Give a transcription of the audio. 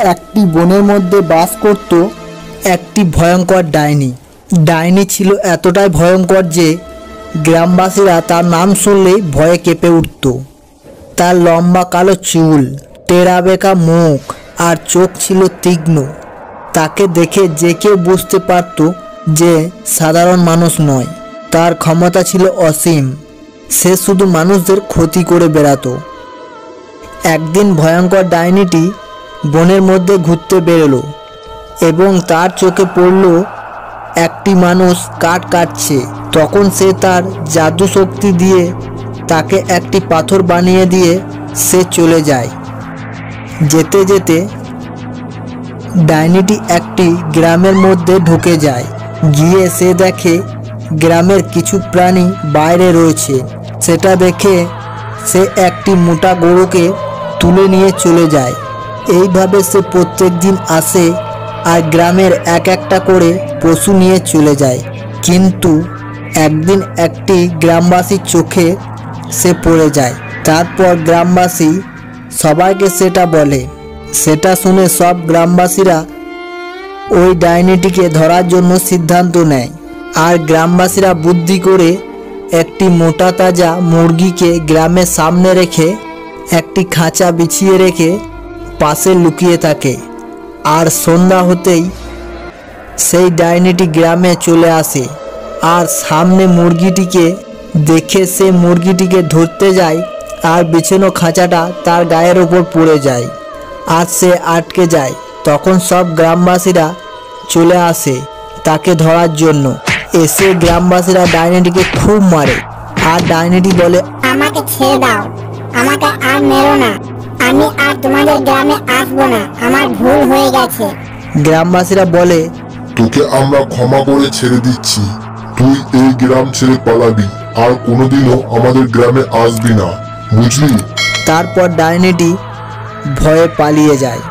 একটি বনের মধ্যে বাস করত একটি ভয়ঙ্কর ডাইনি। ডাইনি ছিল এতটাই ভয়ঙ্কর যে গ্রামবাসীরা তার নাম শুনলেই ভয়ে কেঁপে উঠত। তার লম্বা কালো চুল, টেরা বেঁকা মুখ আর চোখ ছিল তীক্ষ্ণ। তাকে দেখে যে কেউ বুঝতে পারত যে সাধারণ মানুষ নয়। তার ক্ষমতা ছিল অসীম। সে শুধু মানুষদের ক্ষতি করে বেড়াতো। একদিন ভয়ঙ্কর ডাইনিটি বনের মধ্যে ঘুরতে বেরোলো এবং তার চোখে পড়ল একটি মানুষ কাঠ কাটছে। তখন সে তার জাদু শক্তি দিয়ে তাকে একটি পাথর বানিয়ে দিয়ে সে চলে যায়। যেতে যেতে ডাইনিটি একটি গ্রামের মধ্যে ঢুকে যায়। গিয়ে সে দেখে গ্রামের কিছু প্রাণী বাইরে রয়েছে। সেটা দেখে সে একটি মোটা গরুকে তুলে নিয়ে চলে যায়। এইভাবে সে প্রত্যেক দিন আসে আর গ্রামের এক একটা করে পশু নিয়ে চলে যায়। কিন্তু একদিন একটি গ্রামবাসীর চোখে সে পড়ে যায়। তারপর গ্রামবাসী সবাইকে সেটা বলে। সেটা শুনে সব গ্রামবাসীরা ওই ডাইনিটিকে ধরার জন্য সিদ্ধান্ত নেয়। আর গ্রামবাসীরা বুদ্ধি করে একটি মোটা তাজা মুরগিকে গ্রামের সামনে রেখে একটি খাঁচা বিছিয়ে রেখে পাশে লুকিয়ে থাকে। আর সন্ধ্যা হতেই সেই ডাইনিটি গ্রামে চলে আসে আর সামনে মুরগিটিকে দেখে সে মুরগিটিকে ধরতে যায় আর বিছানো খাঁচাটা তার গায়ের ওপর পড়ে যায় আর সে আটকে যায়। তখন সব গ্রামবাসীরা চলে আসে তাকে ধরার জন্য। এসে গ্রামবাসীরা ডাইনিটিকে খুব মারে আর ডাইনিটি বলে, আমাকে ছেড়ে দাও, আমাকে আর মেরো না, আমি আর তোমাদের গ্রামে আসবো না, আমার ভুল হয়ে গেছে। গ্রামবাসীরা বলে, তোকে আমরা ক্ষমা করে ছেড়ে দিচ্ছি, তুই এই গ্রাম ছেড়ে পালাবি আর কোনোদিনও আমাদের গ্রামে আসবি না, বুঝলি? তারপর ডাইনিটি ভয়ে পালিয়ে যায়।